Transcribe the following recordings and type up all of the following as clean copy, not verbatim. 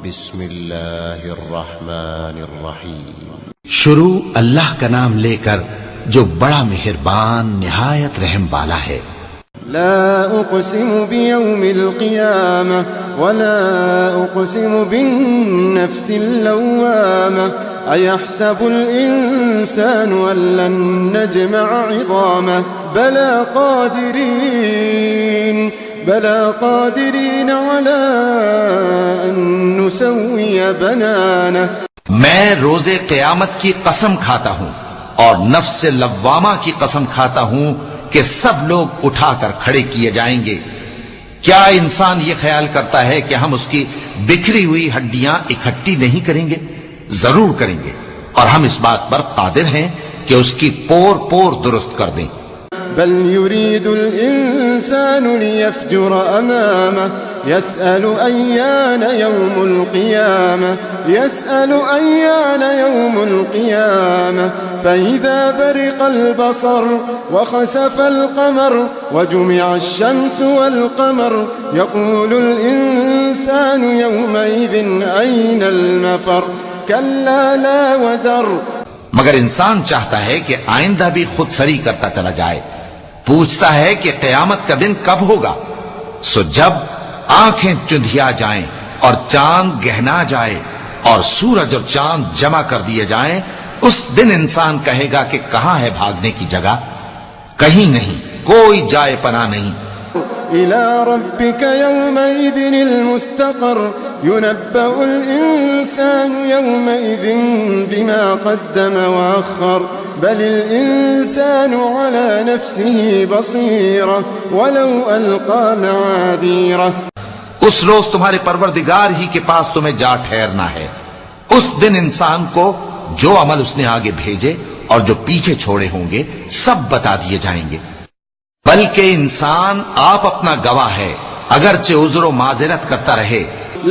بسم اللہ الرحمن الرحیم. شروع اللہ کا نام لے کر جو بڑا مہربان نہایت رحم والا ہے. لا اقسم بیوم القیامہ ولا اقسم بالنفس اللوامہ ایحسب الانسان ان لن نجمع عظامہ بلا قادرین على ان نسوی بنانہ. میں روز قیامت کی قسم کھاتا ہوں اور نفس لوامہ کی قسم کھاتا ہوں کہ سب لوگ اٹھا کر کھڑے کیے جائیں گے. کیا انسان یہ خیال کرتا ہے کہ ہم اس کی بکھری ہوئی ہڈیاں اکٹھی نہیں کریں گے؟ ضرور کریں گے، اور ہم اس بات پر قادر ہیں کہ اس کی پور پور درست کر دیں. بل يريد الإنسان ليفجر أمامه يسأل أيان يوم القيامة فإذا برق البصر وخسف القمر وجمع الشمس والقمر يقول الإنسان يومئذ أين المفر كلا لا وزر. مگر انسان چاہتا ہے کہ آئندہ بھی خود سری کرتا چلا جائے، پوچھتا ہے کہ قیامت کا دن کب ہوگا. سو جب آنکھیں چندھیا جائیں اور چاند گہنا جائے اور سورج اور چاند جمع کر دیے جائیں، اس دن انسان کہے گا کہ کہاں ہے بھاگنے کی جگہ؟ کہیں نہیں، کوئی جائے پناہ نہیں. إلى ربك يومئذ المستقر ينبأ الإنسان يومئذ بما قدم وأخر بل الإنسان على نفسه بصيرة ولو ألقى معاذيره. اس روز تمہارے پروردگار ہی کے پاس تمہیں جا ٹھہرنا ہے. اس دن انسان کو جو عمل اس نے آگے بھیجے اور جو پیچھے چھوڑے ہوں گے سب بتا دیے جائیں گے. بلکہ انسان آپ اپنا گواہ ہے، اگرچہ عذر و معذرت کرتا رہے.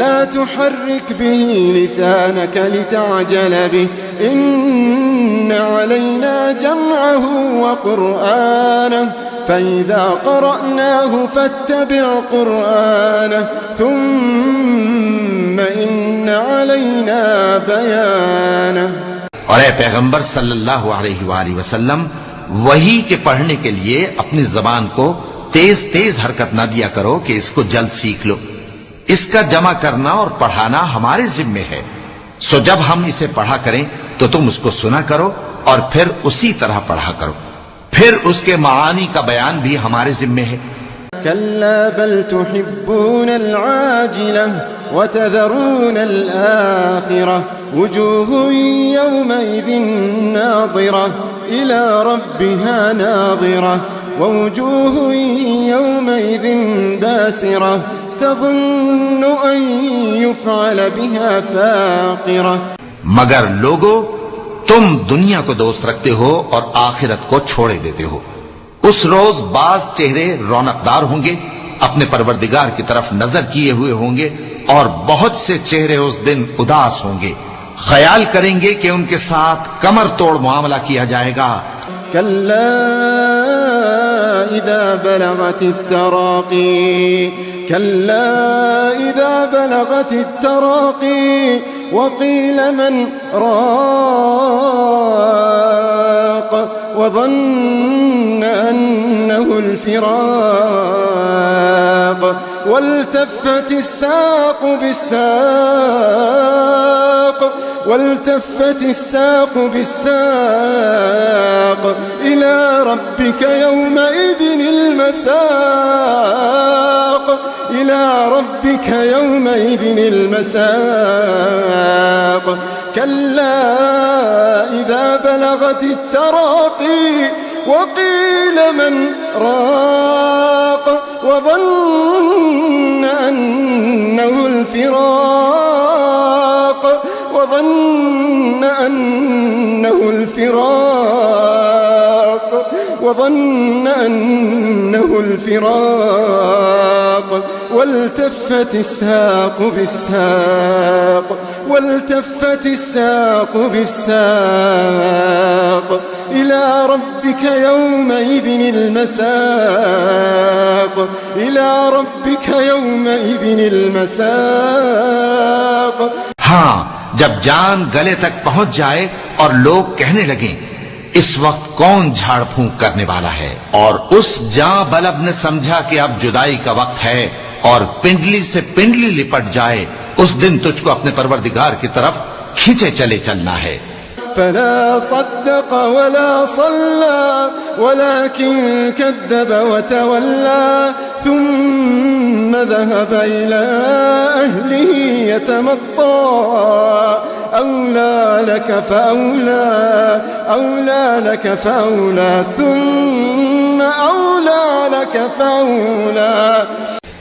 لا تحرك به لسانك لتعجل به إن علينا جمعه وقرآنه فإذا قرأناه فاتبع قرآنه ثم إن علينا بيانه. اور اے پیغمبر صلی اللہ علیہ وآلہ وسلم، وحی کے پڑھنے کے لیے اپنی زبان کو تیز تیز حرکت نہ دیا کرو کہ اس کو جلد سیکھ لو. اس کا جمع کرنا اور پڑھانا ہمارے ذمے ہے. سو جب ہم اسے پڑھا کریں تو تم اس کو سنا کرو اور پھر اسی طرح پڑھا کرو. پھر اس کے معانی کا بیان بھی ہمارے ذمے ہے. كلا بل تحبون العاجلة وتذرون الآخرة وجوه يومئذ ناظرة إلى ربها ناظرة ووجوه يومئذ باسرة تظن أن يفعل بها فاقرة. مگر لوگو، تم دنیا کو دوست رکھتے ہو اور آخرت کو چھوڑے دیتے ہو. اس روز بعض چہرے رونقدار ہوں گے، اپنے پروردگار کی طرف نظر کیے ہوئے ہوں گے، اور بہت سے چہرے اس دن اداس ہوں گے، خیال کریں گے کہ ان کے ساتھ کمر توڑ معاملہ کیا جائے گا. كلا إذا بلغت التراقي وقيل من راق وظن أنه الفراق والتفت الساق بالساق إلى ربك يومئذ المساق. كلا إذا بلغت التراقي وقيل من راق وظن أنه الفراق والتفت الساق بالساق إلى ربك يومئذ المساق ہاں جب جان گلے تک پہنچ جائے اور لوگ کہنے لگیں اس وقت کون جھاڑ پھونک کرنے والا ہے، اور اس جاں بلب نے سمجھا کہ اب جدائی کا وقت ہے اور پنڈلی سے پنڈلی لپٹ جائے، اس دن تجھ کو اپنے پروردگار کی طرف کھینچے چلے چلنا ہے۔ فلا صدق ولا صلى ولكن كذب وتولى ثم ذهب إلى أهله يتمطى أولى لك فأولى ثم أولى لك فأولى۔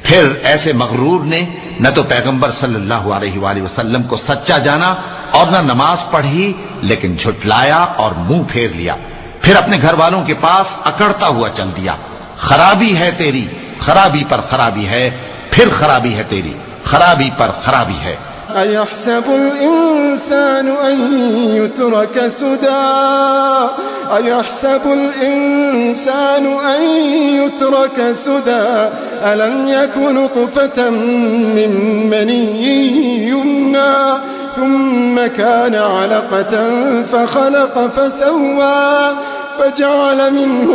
پھر ایسے مغرور نے نہ تو پیغمبر صلی اللہ علیہ وآلہ وسلم کو سچا جانا اور نہ نماز پڑھی، لیکن جھٹلایا اور منہ پھیر لیا، پھر اپنے گھر والوں کے پاس اکڑتا ہوا چل دیا۔ خرابی ہے تیری، خرابی پر خرابی ہے، پھر خرابی ہے تیری، خرابی پر خرابی ہے۔ أيحسب الإنسان أن يترك سدى أيحسب الإنسان أن يترك سدى ألم يكن نطفة من مني يمنى ثم كان علقة فخلق فسوى فجعل منه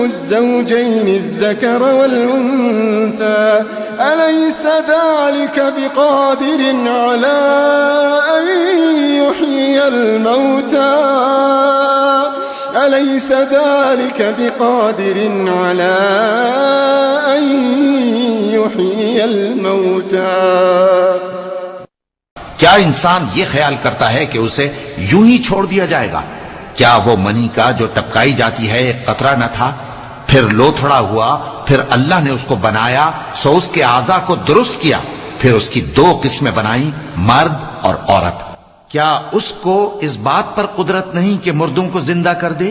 الزوجين الذكر والأنثى أليس ذلك بقادر على أن يحيي الموتى أليس ذلك بقادر على أن يحيي الموتى۔ کیا انسان یہ خیال کرتا ہے کہ اسے یوں ہی چھوڑ دیا جائے گا؟ کیا وہ منی کا جو ٹپکائی جاتی ہے ایک قطرہ نہ تھا، پھر لوتھڑا ہوا، پھر اللہ نے اس کو بنایا، سو اس کے اعضاء کو درست کیا، پھر اس کی دو قسمیں بنائیں، مرد اور عورت۔ کیا اس کو اس بات پر قدرت نہیں کہ مردوں کو زندہ کر دے؟